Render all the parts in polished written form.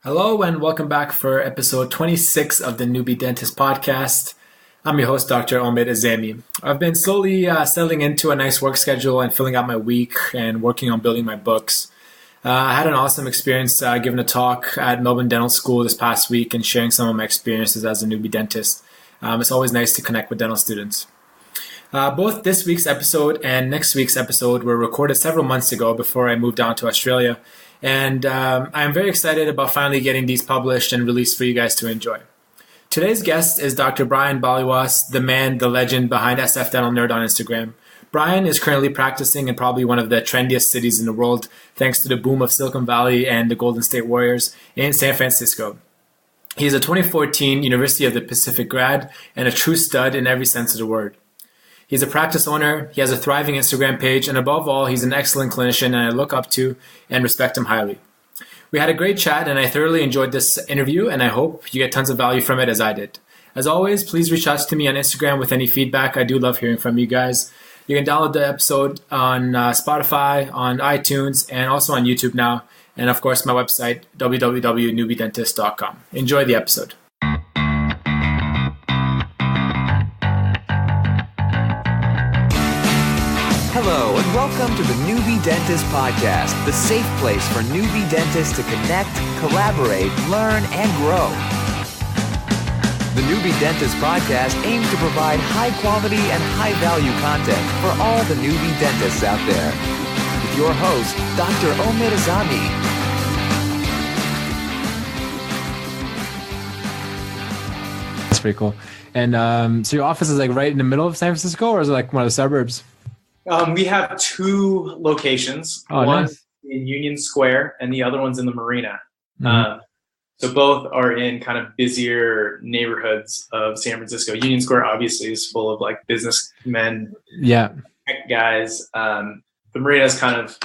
Hello and welcome back for episode 26 of the Noobie Dentist Podcast. I'm your host, Dr. Omid Azami. I've been slowly settling into a nice work schedule and filling out my week and working on building my books. I had an awesome experience giving a talk at Melbourne Dental School this past week and sharing some of my experiences as a newbie dentist. It's always nice to connect with dental students. Both this week's episode and next week's episode were recorded several months ago before I moved down to Australia. And I'm very excited about finally getting these published and released for you guys to enjoy. Today's guest is Dr. Brian Baliwas, the man, the legend behind SF Dental Nerd on Instagram. Brian is currently practicing in probably one of the trendiest cities in the world, thanks to the boom of Silicon Valley and the Golden State Warriors in San Francisco. He is a 2014 University of the Pacific grad and a true stud in every sense of the word. He's a practice owner, he has a thriving Instagram page, and above all, he's an excellent clinician and I look up to and respect him highly. We had a great chat and I thoroughly enjoyed this interview and I hope you get tons of value from it as I did. As always, please reach out to me on Instagram with any feedback. I do love hearing from you guys. You can download the episode on Spotify, on iTunes, and also on YouTube now. And of course, my website, www.noobiedentist.com. Enjoy the episode. Hello and welcome to the Noobie Dentist Podcast, the safe place for newbie dentists to connect, collaborate, learn, and grow. The Noobie Dentist Podcast aims to provide high-quality and high-value content for all the newbie dentists out there. With your host, Dr. Omid Azami. That's pretty cool. And so your office is like right in the middle of San Francisco, or is it like one of the suburbs? We have two locations. One nice. in Union Square and the other one's in the Marina. Mm-hmm. So both are in kind of busier neighborhoods of San Francisco. Union Square obviously is full of like businessmen, tech guys. The Marina is kind of,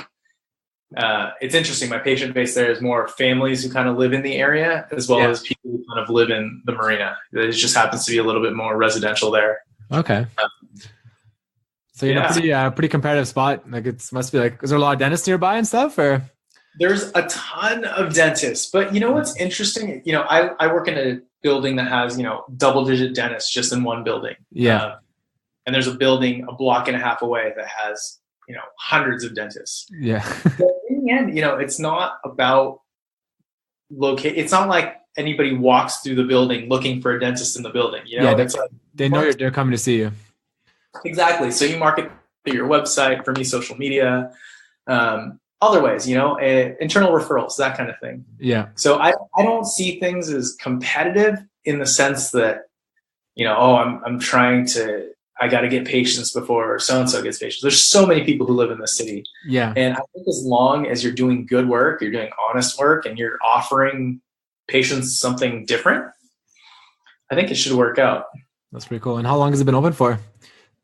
it's interesting. My patient base there is more families who kind of live in the area as well as people who kind of live in the Marina. It just happens to be a little bit more residential there. Okay. So you're in a pretty competitive spot. Like must be like, is there a lot of dentists nearby and stuff, or? There's a ton of dentists, but you know what's interesting? You know, I work in a building that has, double-digit dentists just in one building. Yeah. And there's a building a block and a half away that has, hundreds of dentists. Yeah. But in the end, it's not about it's not like anybody walks through the building looking for a dentist in the building. They know they're coming to see you. Exactly. So you market through your website, for me, social media, other ways, internal referrals, that kind of thing. Yeah. So I don't see things as competitive in the sense that, I'm trying to, I got to get patients before so-and-so gets patients. There's so many people who live in the city. Yeah. And I think as long as you're doing good work, you're doing honest work, and you're offering patients something different, I think it should work out. That's pretty cool. And how long has it been open for?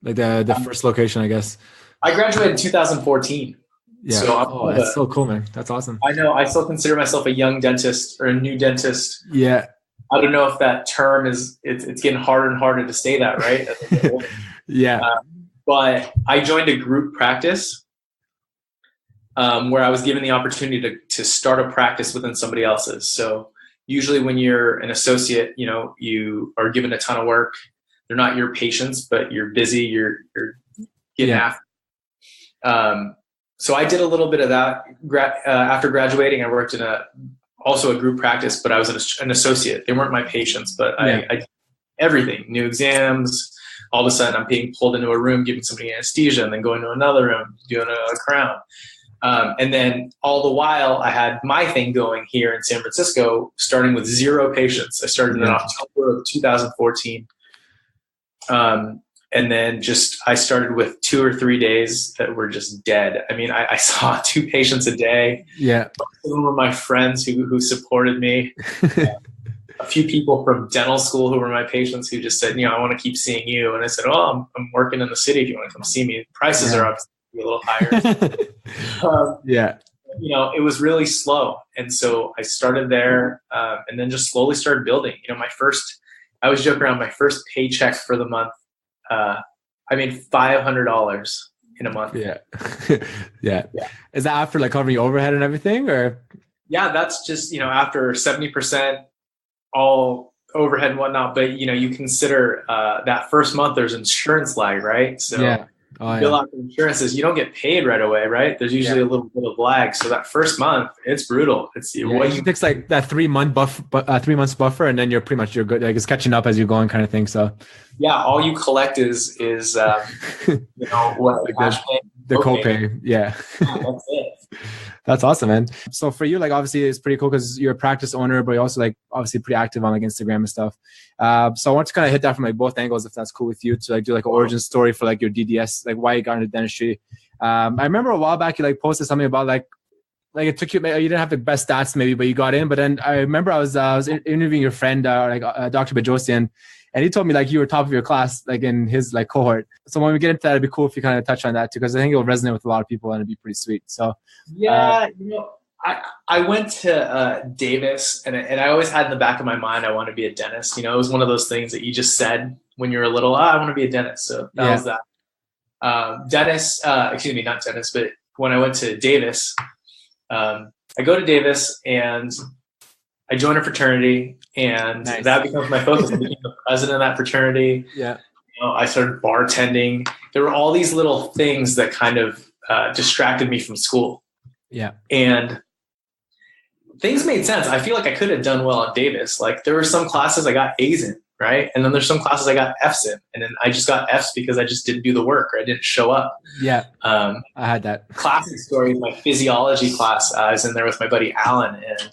Like the first location, I guess. I graduated in 2014. Yeah. So that's so cool, man. That's awesome. I know. I still consider myself a young dentist or a new dentist. Yeah. I don't know if that term it's getting harder and harder to say that, right? Yeah. But I joined a group practice where I was given the opportunity to start a practice within somebody else's. So usually when you're an associate, you are given a ton of work. They're not your patients, but you're busy. You're getting after. So I did a little bit of that after graduating. I worked in also a group practice, but I was an associate. They weren't my patients, but I did everything, new exams. All of a sudden I'm being pulled into a room, giving somebody anesthesia, and then going to another room, doing a crown. And then all the while I had my thing going here in San Francisco, starting with 0 patients. I started in October of 2014. And then I started with 2 or 3 days that were just dead. I mean, I saw 2 patients a day. Yeah. Most of them were my friends who supported me. A few people from dental school who were my patients who just said, I want to keep seeing you. And I said, I'm working in the city if you want to come see me. Prices are obviously a little higher. It was really slow. And so I started there and then just slowly started building. I was joking around, my first paycheck for the month, I made $500 in a month. Yeah. Yeah. Is that after like covering your overhead and everything, or? yeah, that's just, after 70% all overhead and whatnot. But, you consider that first month there's insurance lag, right? So Yeah. Oh, you bill yeah. out the insurances, you don't get paid right away, right? There's usually a little bit of lag. So that first month, it's brutal. It's what It takes like that 3 months buffer, and then you're good. Like it's catching up as you're going, kind of thing. So all you collect is what like the copay. Yeah. That's it. That's awesome, man. So for you, like obviously it's pretty cool because you're a practice owner, but you're also like obviously pretty active on like Instagram and stuff. So I want to kind of hit that from like both angles, if that's cool with you, to like do like an origin story for like your DDS, like why you got into dentistry. I remember a while back you like posted something about like it took you didn't have the best stats maybe, but you got in. But then I remember I was interviewing your friend Dr. Bajosian, and he told me like you were top of your class like in his like cohort. So when we get into that, it'd be cool if you kind of touch on that too, because I think it'll resonate with a lot of people and it'd be pretty sweet. So I went to Davis, and I always had in the back of my mind I want to be a dentist. It was one of those things that you just said when you were little. I want to be a dentist. So that was that. Not dentist, but when I went to Davis, I go to Davis and I join a fraternity, and that becomes my focus. I became the president of that fraternity. Yeah. I started bartending. There were all these little things that kind of distracted me from school. Yeah. And things made sense. I feel like I could have done well at Davis. Like there were some classes I got A's in, right? And then there's some classes I got F's in. And then I just got F's because I just didn't do the work or I didn't show up. Yeah. I had that. Classic story, my physiology class. I was in there with my buddy Alan, and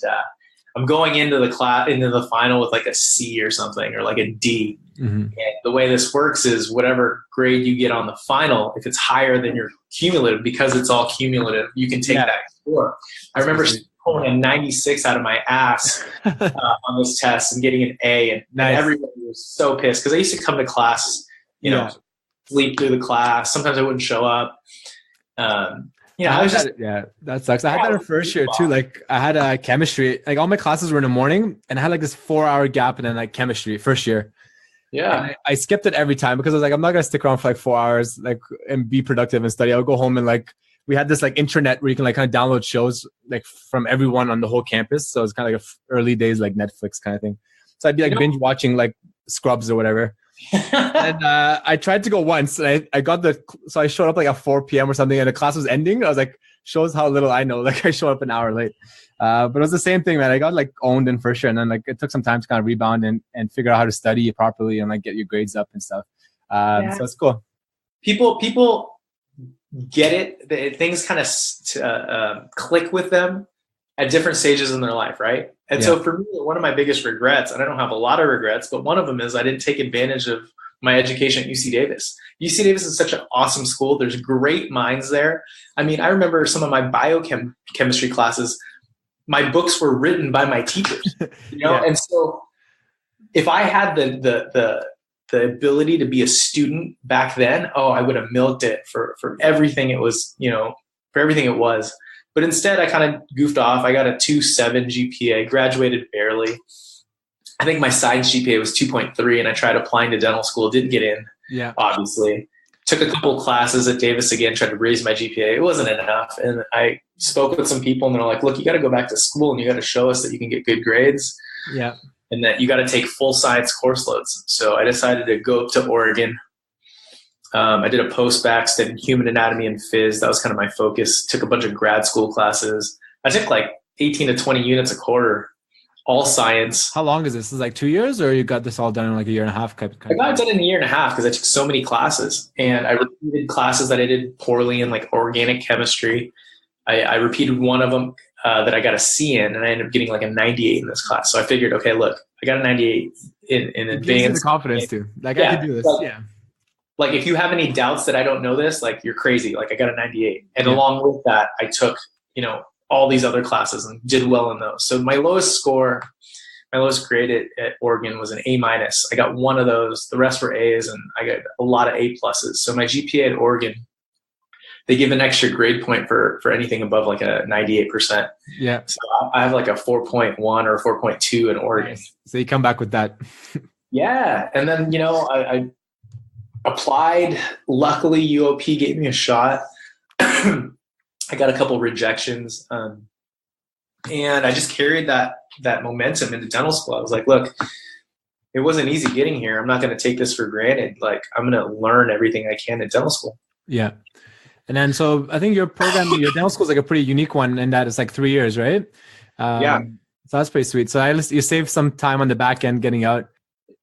I'm going into the final with like a C or something, or like a D. Mm-hmm. And the way this works is whatever grade you get on the final, if it's higher than your cumulative, because it's all cumulative, you can take that score. I remember pulling a 96 out of my ass on this test and getting an A, and everybody was so pissed because I used to come to class, sleep through the class. Sometimes I wouldn't show up. That sucks. I had that in first year too. Like I had chemistry, like all my classes were in the morning, and I had like this 4-hour gap, and then like chemistry first year. Yeah. And I skipped it every time because I was like, I'm not going to stick around for like 4 hours, like, and be productive and study. I'll go home and like, we had this like intranet where you can like kind of download shows like from everyone on the whole campus. So it's kind of like early days, like Netflix kind of thing. So I'd be like binge watching like Scrubs or whatever. And I tried to go once, and I showed up like at 4 p.m. or something, and the class was ending. I was like, shows how little I know. Like I showed up an hour late. But it was the same thing, man. I got like owned in first year, and then like it took some time to kind of rebound and figure out how to study properly and like get your grades up and stuff. So it's cool. People get it. Things kind of click with them at different stages in their life, right? And so for me, one of my biggest regrets, and I don't have a lot of regrets, but one of them is I didn't take advantage of my education at UC Davis. UC Davis is such an awesome school. There's great minds there. I mean, I remember some of my biochemistry classes, my books were written by my teachers, And so if I had the ability to be a student back then, I would have milked it for everything it was, for everything it was. But instead, I kind of goofed off. I got a 2.7 GPA, graduated barely. I think my science GPA was 2.3, and I tried applying to dental school, didn't get in, obviously. Took a couple classes at Davis again, tried to raise my GPA. It wasn't enough. And I spoke with some people, and they're like, look, you got to go back to school, and you got to show us that you can get good grades. Yeah. And that you got to take full science course loads. So I decided to go up to Oregon. I did a post-bac, studied human anatomy and phys. That was kind of my focus. Took a bunch of grad school classes. I took like 18 to 20 units a quarter, all science. How long is this? Is it like 2 years, or you got this all done in like a year and a half? I got it done in a year and a half because I took so many classes. And I repeated classes that I did poorly in, like organic chemistry. I repeated one of them that I got a C in, and I ended up getting like a 98 in this class. So I figured, okay, look, I got a 98 in advance. Gives you the confidence too. Like I can do this. Like if you have any doubts that I don't know this, like you're crazy. Like I got a 98. And along with that, I took, all these other classes and did well in those. So my lowest grade at Oregon was an A-. I got one of those. The rest were A's, and I got a lot of A+. So my GPA at Oregon, they give an extra grade point for anything above like a 98%. Yeah. So I have like a 4.1 or 4.2 in Oregon. Nice. So you come back with that. Yeah. And then, I applied. Luckily, UOP gave me a shot. I got a couple rejections. And I just carried that momentum into dental school. I was like, look, it wasn't easy getting here. I'm not going to take this for granted. Like, I'm going to learn everything I can at dental school. Yeah. And then, so I think your program, your dental school is like a pretty unique one in that it's like 3 years, right? Yeah. So that's pretty sweet. So you saved some time on the back end getting out.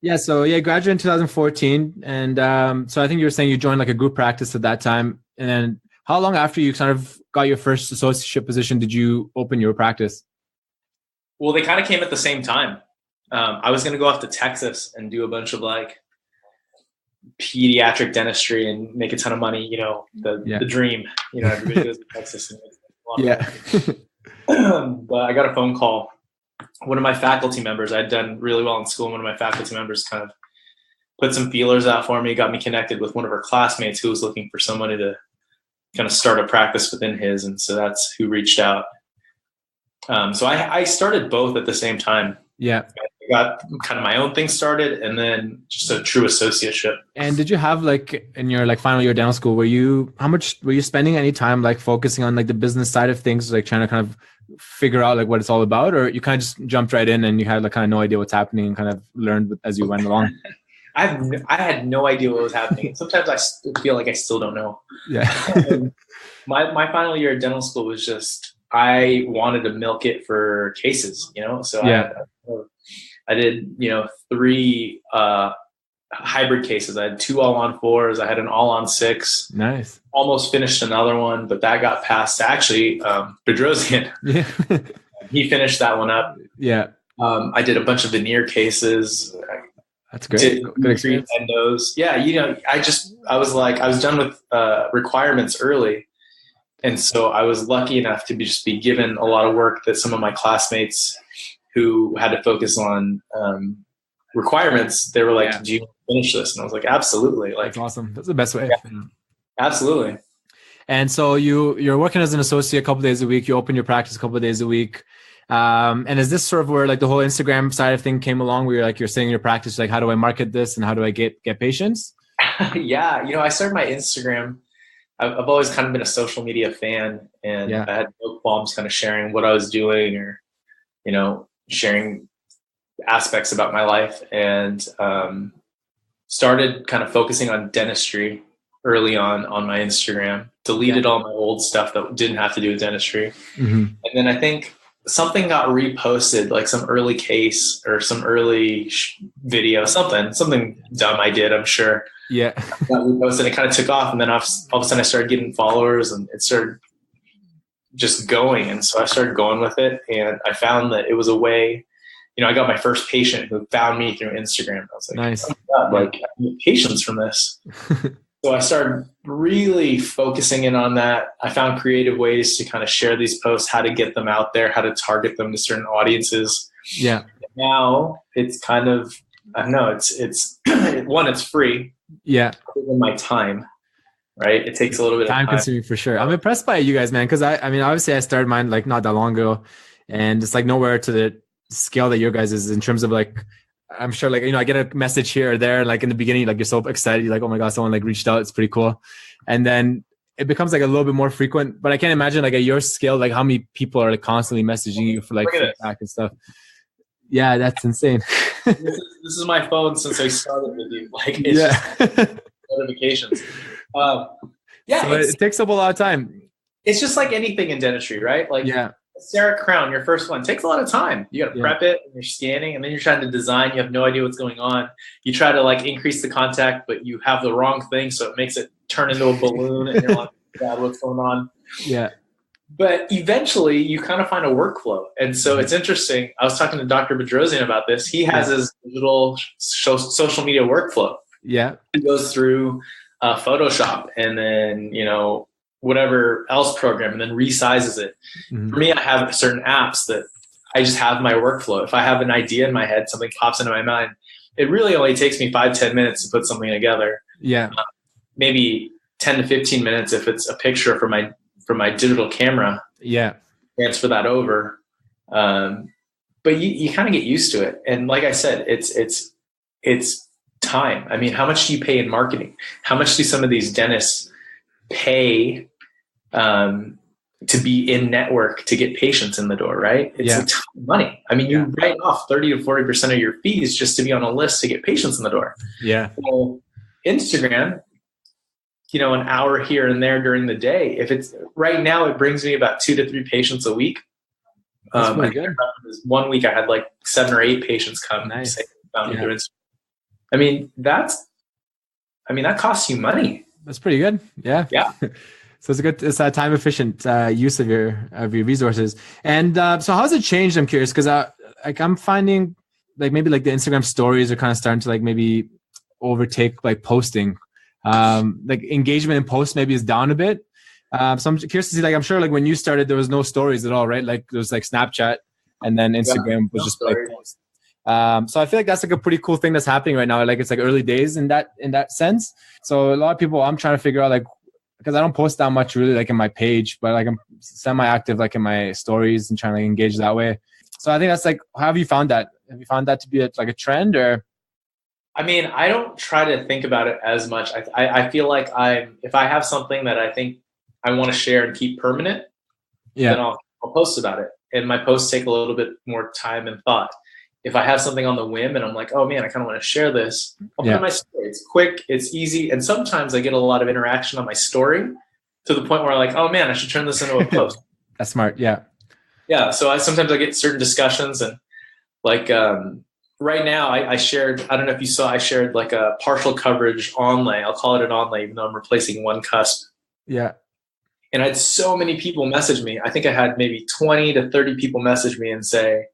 Yeah. So yeah, graduated in 2014. And so I think you were saying you joined like a group practice at that time. And then how long after you kind of got your first associate position did you open your practice? Well, they kind of came at the same time. I was going to go off to Texas and do a bunch of like pediatric dentistry and make a ton of money, the dream, everybody goes to Texas and makes a lot of money. But I got a phone call. One of my faculty members, I'd done really well in school. One of my faculty members kind of put some feelers out for me, got me connected with one of her classmates who was looking for somebody to kind of start a practice within his. And so that's who reached out. So I started both at the same time. Yeah. I got kind of my own thing started and then just a true associateship. And did you have like in your like final year of dental school, how much were you spending any time like focusing on like the business side of things, like trying to kind of figure out like what it's all about, or you kind of just jumped right in and you had like kind of no idea what's happening and kind of learned as you went along? I had no idea what was happening. Sometimes I feel like I still don't know. Yeah. My final year of dental school was just, I wanted to milk it for cases, so yeah. I did, 3 hybrid cases. I had 2 all-on-4s. I had an all-on-6. Nice. Almost finished another one, but that got passed to actually Bedrosian. Yeah. He finished that one up. Yeah. I did a bunch of veneer cases. That's great. Good experience. Endos. Yeah, I was done with requirements early. And so I was lucky enough to just be given a lot of work that some of my classmates who had to focus on requirements, they were like, yeah. Do you finish this? And I was like, absolutely. Like, that's awesome. That's the best way. Yeah, absolutely. And so you're working as an associate a couple of days a week. You open your practice a couple of days a week. And is this sort of where like the whole Instagram side of thing came along, where you're saying in your practice, like, how do I market this and how do I get patients? Yeah. I started my Instagram. I've always kind of been a social media fan, and I had no qualms kind of sharing what I was doing or, sharing aspects about my life, and started kind of focusing on dentistry early on my Instagram, deleted all my old stuff that didn't have to do with dentistry. Mm-hmm. And then I think something got reposted, like some early case or some early video, something dumb I did, I'm sure. Yeah. Got reposted, it kind of took off, and then all of a sudden I started getting followers and it started just going. And so I started going with it, and I found that it was a way, I got my first patient who found me through Instagram. I was like, nice. Oh my God, like I need patients from this. So I started really focusing in on that. I found creative ways to kind of share these posts, how to get them out there, how to target them to certain audiences. Yeah. Now it's kind of, I don't know, it's one, it's free. Yeah. In my time, right? It takes a little bit of time. Consuming for sure. I'm impressed by you guys, man. Because I mean, obviously I started mine like not that long ago, and it's like nowhere to the scale that your guys is in terms of like, I'm sure like, I get a message here or there. Like in the beginning, like you're so excited. You're like, oh my God, someone like reached out. It's pretty cool. And then it becomes like a little bit more frequent, but I can't imagine like at your scale, like how many people are like constantly messaging you for like feedback and stuff. Yeah, that's insane. This is my phone since I started with you. Like, it's just notifications. So it takes up a lot of time. It's just like anything in dentistry, right? Like, CEREC crown, your first one, takes a lot of time. You got to prep it, and you're scanning, and then you're trying to design. You have no idea what's going on. You try to like increase the contact, but you have the wrong thing, so it makes it turn into a balloon, and you're like, God, what's going on? Yeah. But eventually, you kind of find a workflow, and so it's interesting. I was talking to Dr. Bedrosian about this. He has his little social media workflow. Yeah. He goes through Photoshop, and then whatever else program, and then resizes it. Mm-hmm. For me, I have certain apps that I just have my workflow. If I have an idea in my head, something pops into my mind, it really only takes me 5-10 minutes to put something together. Yeah. Maybe 10 to 15 minutes if it's a picture from my digital camera. Yeah. Transfer that over. But you kind of get used to it. And like I said, it's time. I mean, how much do you pay in marketing? How much do some of these dentists pay to be in network to get patients in the door, right? It's a ton of money. I mean, you write off 30 to 40% of your fees just to be on a list to get patients in the door. Yeah. Well, Instagram, you know, an hour here and there during the day. If it's right now, it brings me about 2 to 3 patients a week. That's pretty good. One week I had like 7 or 8 patients come. Nice. Say, found me through Instagram. I mean, that costs you money. That's pretty good. Yeah. Yeah. So it's a time efficient use of your resources. And so how's it changed? I'm curious because I'm finding like maybe like the Instagram stories are kind of starting to like maybe overtake like posting. Like engagement in posts maybe is down a bit. So I'm curious to see, like, I'm sure like when you started, there was no stories at all, right? Like there was like Snapchat and then Instagram was just like posts. So I feel like that's like a pretty cool thing that's happening right now. Like it's like early days in that sense. So a lot of people, I'm trying to figure out like, because I don't post that much really like in my page, but like I'm semi-active like in my stories and trying to engage that way. So I think that's like, how have you found that? Have you found that to be like a trend or? I mean, I don't try to think about it as much. I feel like if I have something that I think I want to share and keep permanent, then I'll post about it. And my posts take a little bit more time and thought. If I have something on the whim and I'm like, oh man, I kind of want to share this, I'll put it in my story. It's quick, it's easy. And sometimes I get a lot of interaction on my story to the point where I'm like, oh man, I should turn this into a post. That's smart. Yeah. Yeah. So sometimes I get certain discussions and like right now I shared, I don't know if you saw, I shared like a partial coverage onlay. I'll call it an onlay, even though I'm replacing one cusp. Yeah. And I had so many people message me. I think I had maybe 20 to 30 people message me and say,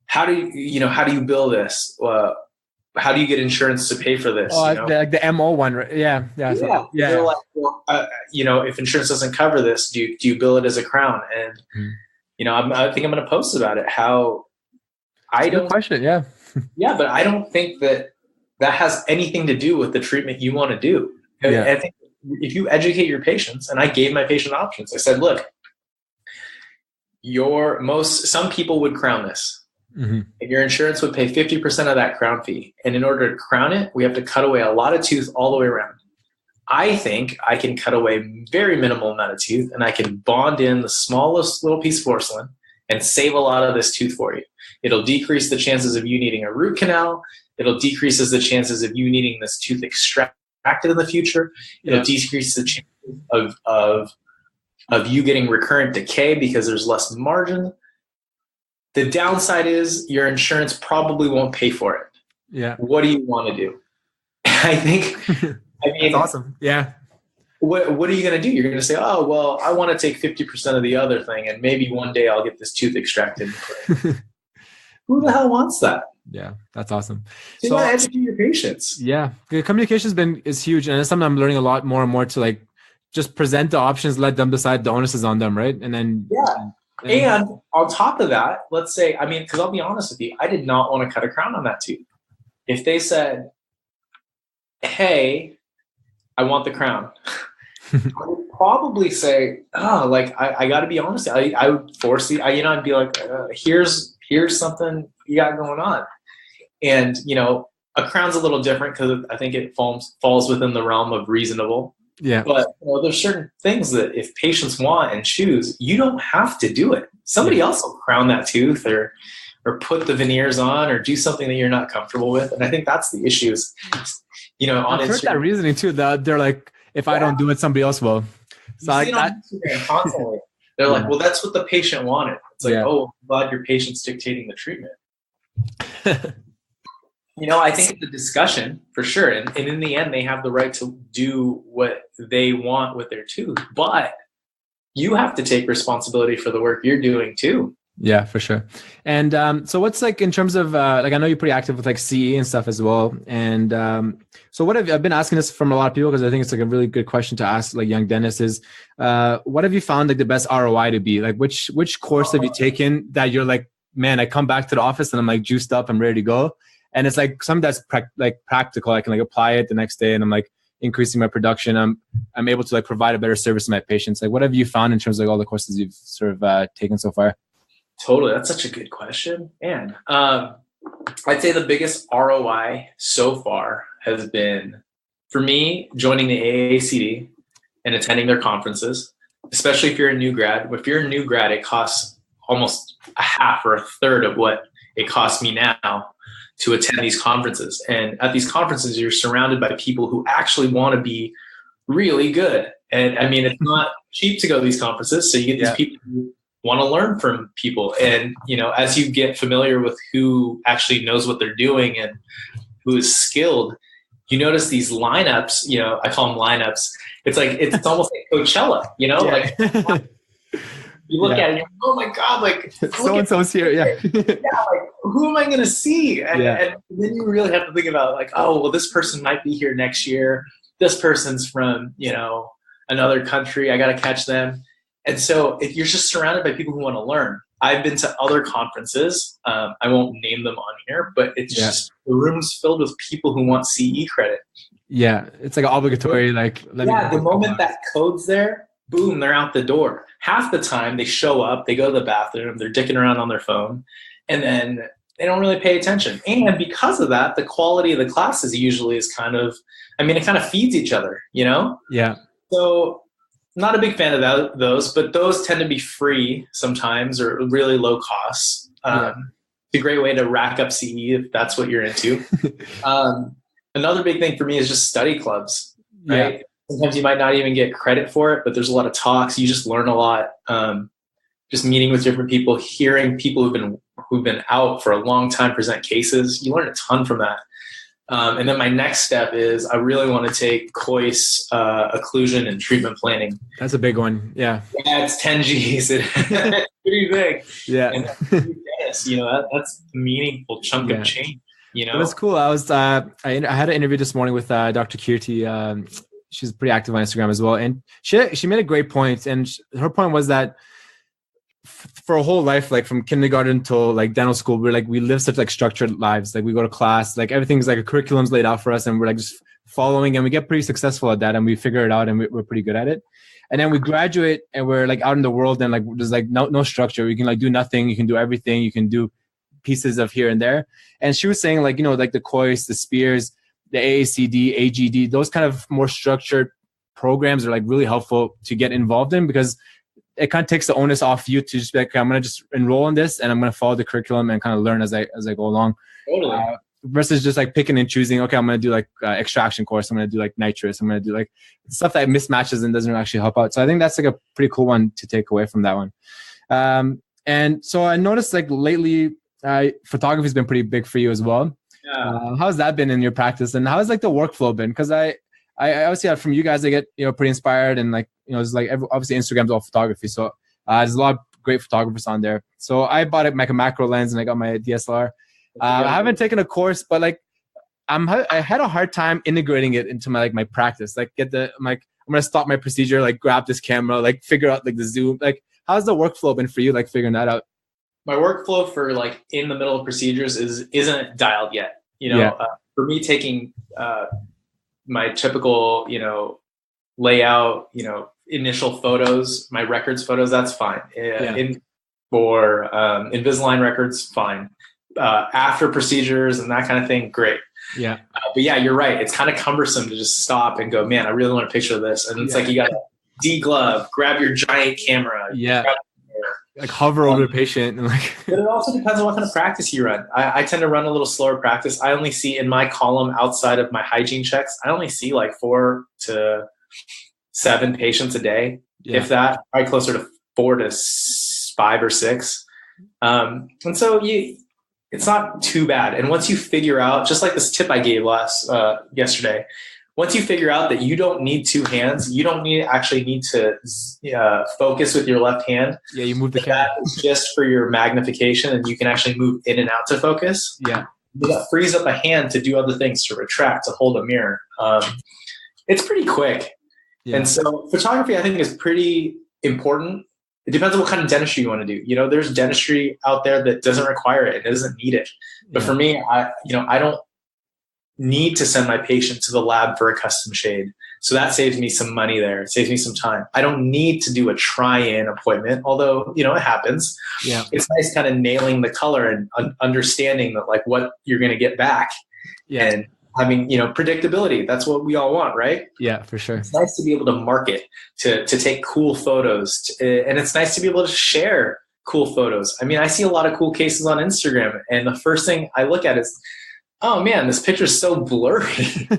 how do you bill this? How do you get insurance to pay for this? Oh, like the MO one, right? Yeah. They're like, well, if insurance doesn't cover this, do you bill it as a crown? And I think I'm going to post about it. How I don't question, yeah, but I don't think that has anything to do with the treatment you want to do. Yeah. I think if you educate your patients, and I gave my patient options, I said, look, some people would crown this. Mm-hmm. And your insurance would pay 50% of that crown fee. And in order to crown it, we have to cut away a lot of tooth all the way around. I think I can cut away very minimal amount of tooth and I can bond in the smallest little piece of porcelain and save a lot of this tooth for you. It'll decrease the chances of you needing a root canal. It'll decrease the chances of you needing this tooth extracted in the future. It'll decrease the chances of you getting recurrent decay because there's less margin. The downside is your insurance probably won't pay for it. Yeah. What do you want to do? I mean, that's awesome. Yeah. What are you going to do? You're going to say, oh, well, I want to take 50% of the other thing, and maybe one day I'll get this tooth extracted. Who the hell wants that? Yeah, that's awesome. So you want to educate your patients. Yeah. The communication is huge. And it's something I'm learning a lot more and more to like just present the options, let them decide, the onus is on them, right? And then And on top of that, let's say, because I'll be honest with you, I did not want to cut a crown on that tooth. If they said, hey, I want the crown, I would probably say, I got to be honest. I would force I'd be like, here's something you got going on. And, a crown's a little different because I think it falls within the realm of reasonable. Yeah. But there's certain things that if patients want and choose, you don't have to do it. Somebody else will crown that tooth or put the veneers on or do something that you're not comfortable with. And I think that's the issue is, on I've heard that reasoning too, that they're like, if I don't do it, somebody else will. So you see it on Instagram constantly. They're like, well, that's what the patient wanted. It's like, oh, I'm glad your patient's dictating the treatment. I think it's a discussion for sure. And in the end, they have the right to do what they want with their tooth. But you have to take responsibility for the work you're doing too. Yeah, for sure. And so what's like in terms of I know you're pretty active with like CE and stuff as well. And so I've been asking this from a lot of people because I think it's like a really good question to ask like young dentists is what have you found like the best ROI to be? Like which course have you taken that you're like, man, I come back to the office and I'm like juiced up, I'm ready to go. And it's like something that's practical. I can like apply it the next day and I'm like increasing my production. I'm able to like provide a better service to my patients. Like what have you found in terms of like all the courses you've sort of taken so far? Totally. That's such a good question. And I'd say the biggest ROI so far has been, for me, joining the AACD and attending their conferences. especially if you're a new grad. If you're a new grad, it costs almost a half or a third of what it costs me now to attend these conferences. And at these conferences, you're surrounded by people who actually want to be really good. And I mean, it's not cheap to go to these conferences. So you get these people who want to learn from people. And, as you get familiar with who actually knows what they're doing and who is skilled, you notice these lineups, I call them lineups. It's like, it's almost like Coachella, like you look at it and you're like, oh my God, like so-and-so's here. Yeah. Like who am I going to see? And then you really have to think about like, oh, well, this person might be here next year. This person's from, another country. I got to catch them. And so if you're just surrounded by people who want to learn. I've been to other conferences. I won't name them on here, but it's just the room's filled with people who want CE credit. Yeah. It's like obligatory, like, the moment that code's there, boom, they're out the door. Half the time they show up, they go to the bathroom, they're dicking around on their phone, and then they don't really pay attention. And because of that, the quality of the classes usually is it kind of feeds each other, Yeah. So not a big fan of those, but those tend to be free sometimes or really low costs. It's a great way to rack up CE if that's what you're into. Another big thing for me is just study clubs, right? Yeah. Sometimes you might not even get credit for it, but there's a lot of talks. You just learn a lot. Just meeting with different people, hearing people who've been out for a long time present cases. You learn a ton from that. And then my next step is I really want to take COIS occlusion and treatment planning. That's a big one. Yeah. Yeah, it's 10 G's. It's pretty big. Yeah. And that's a meaningful chunk of change. That's cool. I was I had an interview this morning with Dr. Kirti. She's pretty active on Instagram as well, and she made a great point. And her point was that for a whole life, like from kindergarten till like dental school, we live such like structured lives. Like we go to class, like everything's like a curriculum's laid out for us, and we're like just following, and we get pretty successful at that, and we figure it out, and we're pretty good at it. And then we graduate, and we're like out in the world, and like there's like no structure. You can like do nothing. You can do everything. You can do pieces of here and there. And she was saying like like the COIS, the SPEARS, the AACD, AGD, those kind of more structured programs are like really helpful to get involved in, because it kind of takes the onus off you to just be like, okay, I'm going to just enroll in this and I'm going to follow the curriculum and kind of learn as I go along. Totally. Versus just like picking and choosing, okay, I'm going to do like extraction course. I'm going to do like nitrous. I'm going to do like stuff that mismatches and doesn't actually help out. So I think that's like a pretty cool one to take away from that one. And so I noticed like lately, photography has been pretty big for you as well. Yeah. How's that been in your practice, and how's like the workflow been? Because I obviously from you guys, I get pretty inspired, and like it's like obviously Instagram's all photography, so there's a lot of great photographers on there. So I bought like a macro lens, and I got my DSLR. I haven't taken a course, but like I had a hard time integrating it into my practice. Like I'm gonna stop my procedure, like grab this camera, like figure out like the zoom. Like how's the workflow been for you, like figuring that out? My workflow for like in the middle of procedures isn't dialed yet. For me, taking my typical layout, initial photos, my records photos, that's fine. For Invisalign records, fine. After procedures and that kind of thing, great. Yeah. But yeah, you're right. It's kind of cumbersome to just stop and go, man, I really want a picture of this. And it's like you got to de-glove, grab your giant camera. Yeah. Like hover over the patient. And like. But it also depends on what kind of practice you run. I tend to run a little slower practice. I only see in my column outside of my hygiene checks, I only see like 4 to 7 patients a day. Yeah. If that, probably closer to 4 to 5 or 6. And so it's not too bad. And once you figure out, just like this tip I gave yesterday, once you figure out that you don't need 2 hands, you don't actually need to focus with your left hand. Yeah, you move the camera. That is just for your magnification, and you can actually move in and out to focus. Yeah. That frees up a hand to do other things, to retract, to hold a mirror. It's pretty quick. Yeah. And so photography, I think, is pretty important. It depends on what kind of dentistry you want to do. There's dentistry out there that doesn't require it. It doesn't need it. But for me, I don't need to send my patient to the lab for a custom shade. So that saves me some money there. It saves me some time. I don't need to do a try-in appointment, although, it happens. Yeah. It's nice kind of nailing the color and understanding that like what you're going to get back. Yeah. And having, predictability. That's what we all want, right? Yeah, for sure. It's nice to be able to market, to take cool photos, and it's nice to be able to share cool photos. I mean, I see a lot of cool cases on Instagram, and the first thing I look at is, oh man, this picture's so blurry.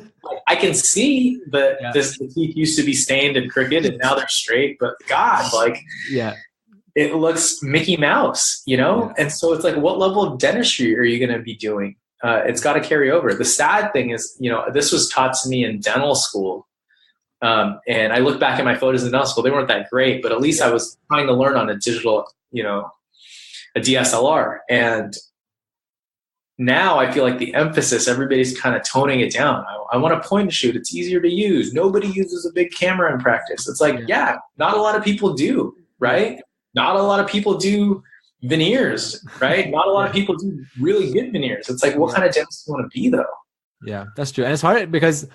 I can see that the teeth used to be stained and crooked, and now they're straight. But God, it looks Mickey Mouse, And so it's like, what level of dentistry are you going to be doing? It's got to carry over. The sad thing is, this was taught to me in dental school. And I look back at my photos in dental school, they weren't that great, but at least I was trying to learn on a digital, a DSLR. And now I feel like the emphasis, everybody's kind of toning it down. I want to point and shoot. It's easier to use. Nobody uses a big camera in practice. It's like, not a lot of people do, right? Not a lot of people do veneers, right? Not a lot of people do really good veneers. It's like, what kind of dentist do you want to be, though? Yeah, that's true. And it's hard because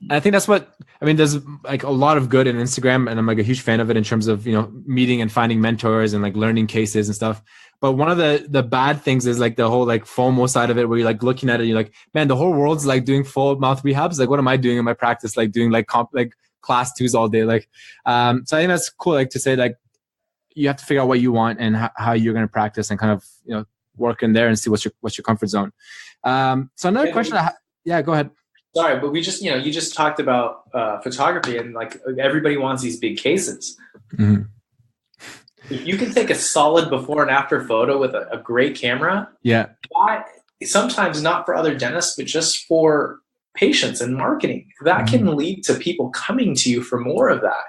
I think that's what, I mean, there's like a lot of good in Instagram, and I'm like a huge fan of it in terms of, meeting and finding mentors and like learning cases and stuff. But one of the bad things is like the whole like FOMO side of it, where you're like looking at it, you're like, man, the whole world's like doing full mouth rehabs. Like, what am I doing in my practice? Like doing like class 2s all day. Like, so I think that's cool. Like to say like, you have to figure out what you want and how you're going to practice and kind of, work in there and see what's your comfort zone. So another question. Go ahead. Sorry, but we just, you just talked about photography, and like everybody wants these big cases. Mm-hmm. If you can take a solid before and after photo with a great camera, sometimes not for other dentists, but just for patients and marketing, that can lead to people coming to you for more of that.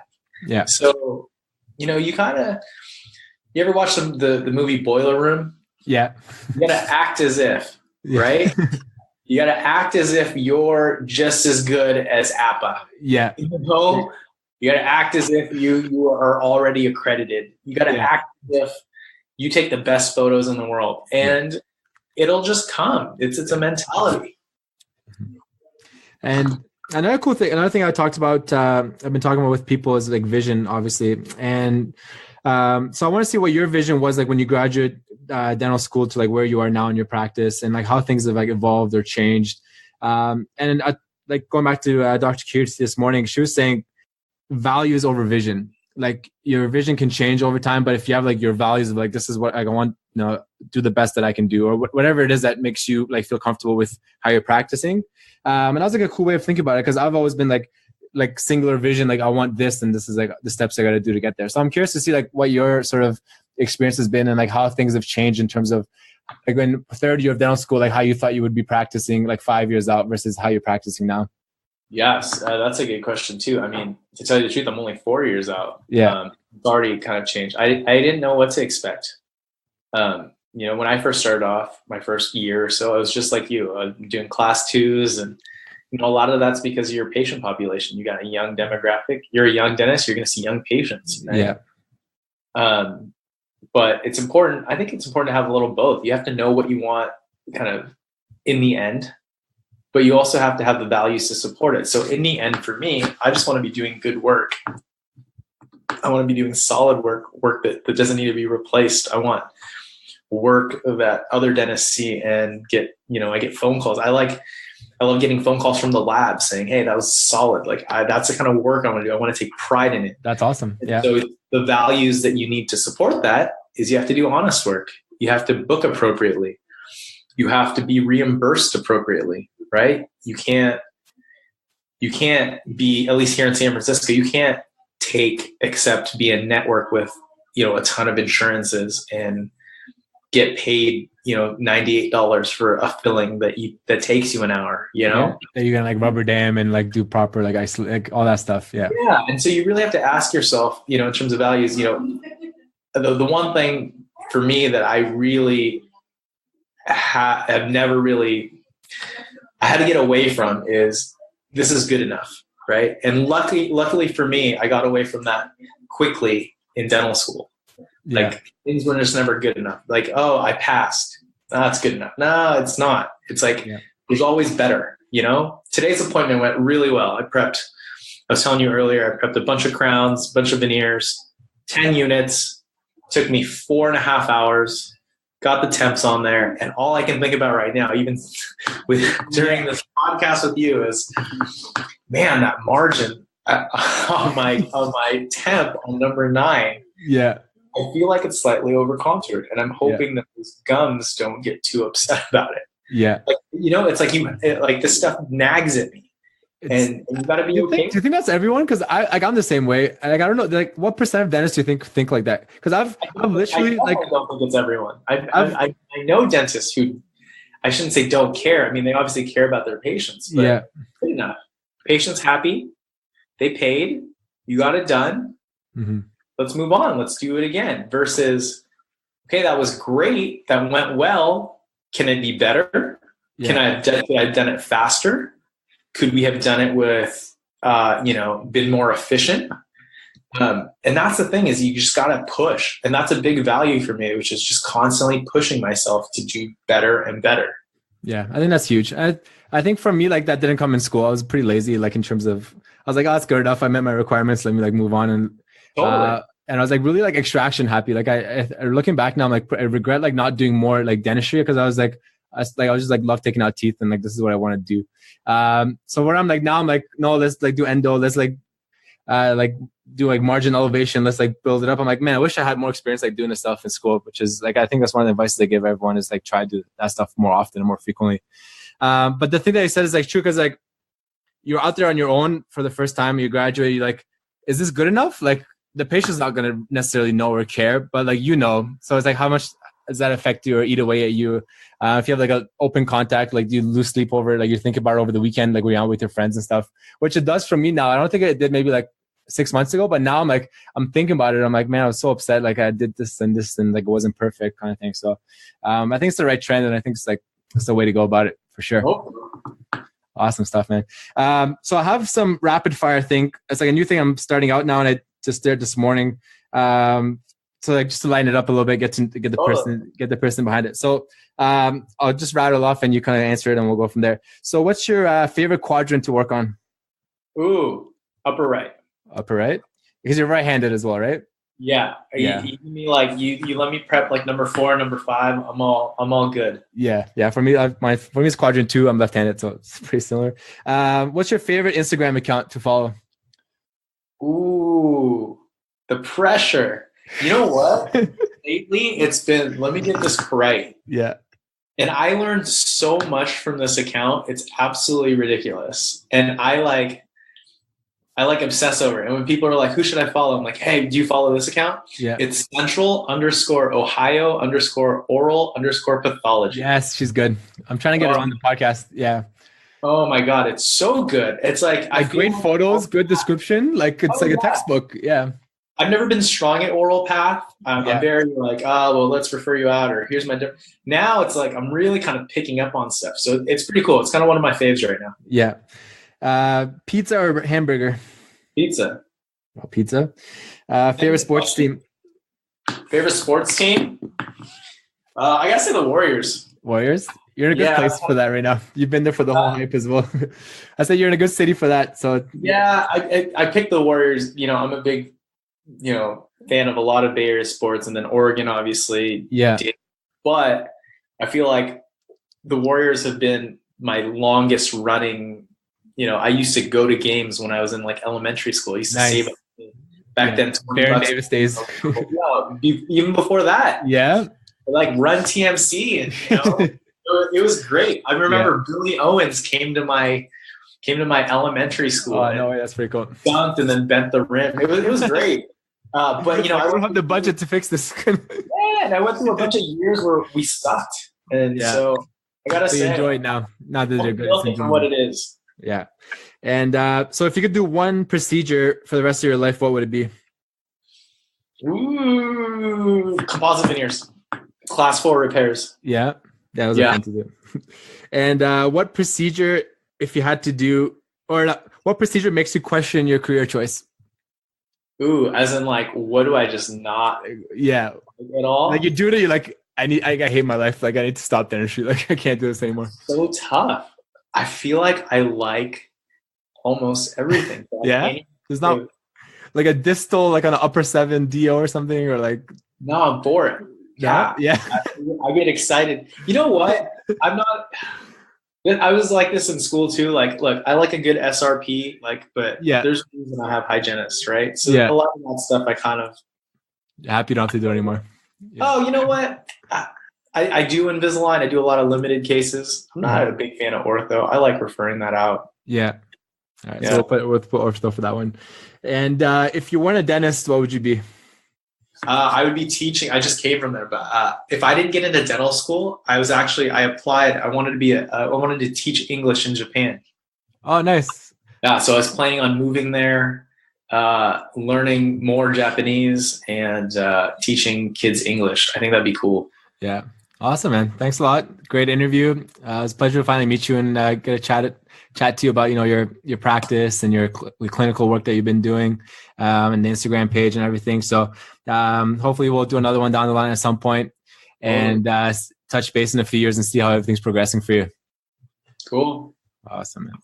Yeah. So, you ever watch the movie Boiler Room? Yeah. You got to act as if, right? You got to act as if you're just as good as APA. Yeah. You got to act as if you are already accredited. You got to act as if you take the best photos in the world, and it'll just come. It's a mentality. And another thing I talked about, I've been talking about with people is like vision, obviously. And so I want to see what your vision was like when you graduate dental school to like where you are now in your practice, and like how things have like evolved or changed. And like going back to Dr. Kirti this morning, she was saying values over vision. Like your vision can change over time, but if you have like your values of like, this is what I want, do the best that I can do, or whatever it is that makes you like feel comfortable with how you're practicing. And that was like a cool way of thinking about it, because I've always been like singular vision, like I want this, and this is like the steps I got to do to get there. So I'm curious to see like what your sort of experience has been, and like how things have changed in terms of like in third year of dental school, like how you thought you would be practicing like 5 years out versus how you're practicing now. Yes, that's a good question too. I mean, to tell you the truth, I'm only 4 years out. Yeah. It's already kind of changed. I didn't know what to expect. When I first started off my first year or so, I was just like you, doing class 2s, and a lot of that's because of your patient population. You got a young demographic. You're a young dentist. You're going to see young patients. Right? Yeah. But it's important. I think it's important to have a little both. You have to know what you want kind of in the end, but you also have to have the values to support it. So in the end, for me, I just want to be doing good work. I want to be doing solid work that doesn't need to be replaced. I want work that other dentists see and I get phone calls. I love getting phone calls from the lab saying, hey, that was solid. Like that's the kind of work I want to do. I want to take pride in it. That's awesome. Yeah. So the values that you need to support that is you have to do honest work. You have to book appropriately. You have to be reimbursed appropriately, right? You can't be, at least here in San Francisco, you can't except be a network with, a ton of insurances and get paid, $98 for a filling that takes you an hour, Yeah. You're gonna like rubber dam and like do proper like isolate, like all that stuff. Yeah. Yeah. And so you really have to ask yourself, in terms of values, the one thing for me that I really have never really, I had to get away from is this is good enough. Right. And luckily for me, I got away from that quickly in dental school. Yeah. Like things were just never good enough. Like, oh, I passed. That's good enough. No, it's not. It's like, There's always better. Today's appointment went really well. I was telling you earlier, I prepped a bunch of crowns, a bunch of veneers, 10 units, took me 4.5 hours. got the temps on there, and all I can think about right now, even during this podcast with you, is, man, that margin on my temp on number 9. Yeah. I feel like it's slightly over-contoured, and I'm hoping that those gums don't get too upset about it. Yeah. Like, it's like this stuff nags at me. And you got to be okay. Do you think that's everyone? Because I'm the same way. Like, I don't know. Like, what percent of dentists do you think like that? Because I've literally I don't think it's everyone. I know dentists who, I shouldn't say don't care. I mean, they obviously care about their patients. But good enough. Patients happy. They paid. You got it done. Mm-hmm. Let's move on. Let's do it again. Versus, okay, that was great. That went well. Can it be better? Yeah. Could I have done it faster? Could we have done it with, been more efficient? And that's the thing, is you just got to push. And that's a big value for me, which is just constantly pushing myself to do better and better. Yeah, I think that's huge. I think for me, like, that didn't come in school. I was pretty lazy, like, in terms of, I was like, oh, that's good enough. I met my requirements. Let me like move on. And Totally. And I was like really like extraction happy. Like I looking back now, I'm like, I regret like not doing more like dentistry, because I was just like love taking out teeth, and like this is what I want to do. So where I'm like now, I'm like, no, let's like do endo. Let's like do like margin elevation. Let's like build it up. I'm like, man, I wish I had more experience like doing this stuff in school, which is like, I think that's one of the advice they give everyone, is like try to do that stuff more often and more frequently. But the thing that I said is like true, because like you're out there on your own for the first time, you graduate, you're like, is this good enough? Like the patient's not going to necessarily know or care, but like, so it's like, how much does that affect you or eat away at you? If you have like an open contact, like do you lose sleep over, like you think about it over the weekend, like when you're out with your friends and stuff, which it does for me now. I don't think it did maybe like 6 months ago, but now I'm thinking about it. I'm like, man, I was so upset. Like I did this and like it wasn't perfect kind of thing. So I think it's the right trend, and I think it's the way to go about it for sure. Oh. Awesome stuff, man. So I have some rapid fire thing. It's like a new thing I'm starting out now, and I just did this morning. So like just to line it up a little bit, get the person behind it. So I'll just rattle off and you kind of answer it, and we'll go from there. So what's your favorite quadrant to work on? Ooh, upper right. Upper right? Because you're right-handed as well, right? Yeah. You give me like you let me prep like number 4, number 5. I'm all good. Yeah. For me, it's quadrant 2. I'm left-handed, so it's pretty similar. What's your favorite Instagram account to follow? Ooh, the pressure. You know what? Lately, it's been, let me get this right. Yeah. And I learned so much from this account. It's absolutely ridiculous. And I obsess over it. And when people are like, who should I follow? I'm like, hey, do you follow this account? Yeah. It's Central_Ohio_oral_pathology. Yes, she's good. I'm trying to get her on the podcast. Yeah. Oh my God. It's so good. It's like, great photos, good description. Like it's a textbook. Yeah. I've never been strong at oral path. I'm very like, well, let's refer you out, or here's my now it's like, I'm really kind of picking up on stuff. So it's pretty cool. It's kind of one of my faves right now. Yeah. Pizza or hamburger? Pizza. Well, pizza. Favorite sports team? Favorite sports team? I gotta say the Warriors. Warriors? You're in a good place for that right now. You've been there for the whole hype as well. I said you're in a good city for that. So yeah, I picked the Warriors. I'm a big, fan of a lot of Bay Area sports, and then Oregon obviously. Yeah. But I feel like the Warriors have been my longest running. I used to go to games when I was in like elementary school. I used to save back then. Baron Davis days. Even before that. Yeah. Like run TMC, and it was great. I remember Billy Owens came to my elementary school. Oh no way, that's pretty cool. Dunked and then bent the rim. It was great. But I don't have the budget to fix this. And I went through a bunch of years where we sucked, and so I gotta say, enjoy it now. Now that you're good, for what it is. Yeah. And so if you could do one procedure for the rest of your life, what would it be? Ooh, composite veneers, class 4 repairs. Yeah, that was fun to do. And what procedure, if you had to do, or what procedure makes you question your career choice? Ooh, as in like, what do I just not? Yeah, at all. Like you do it, you're like, I hate my life. Like I need to stop dentistry. Like I can't do this anymore. So tough. I feel like I like almost everything. Yeah, there's not like a distal, like on an upper 7 DO or something, or like. No, I'm boring. Yeah. I get excited. You know what? I'm not. I was like this in school too. Like, look, I like a good SRP, but there's a reason I have hygienists, right? So a lot of that stuff I kind of happy you don't have to do it anymore. Yeah. Oh, you know what? I do Invisalign. I do a lot of limited cases. I'm not a big fan of ortho. I like referring that out. Yeah. All right. So we'll put ortho for that one. And if you weren't a dentist, what would you be? I would be teaching. I just came from there, but if I didn't get into dental school, I applied. I wanted to teach English in Japan. Oh, nice. Yeah. So I was planning on moving there, learning more Japanese and teaching kids English. I think that'd be cool. Yeah. Awesome, man. Thanks a lot. Great interview. It was a pleasure to finally meet you and get a chat to you about, your practice and your clinical work that you've been doing, and the Instagram page and everything. So hopefully we'll do another one down the line at some point and touch base in a few years and see how everything's progressing for you. Cool. Awesome, man.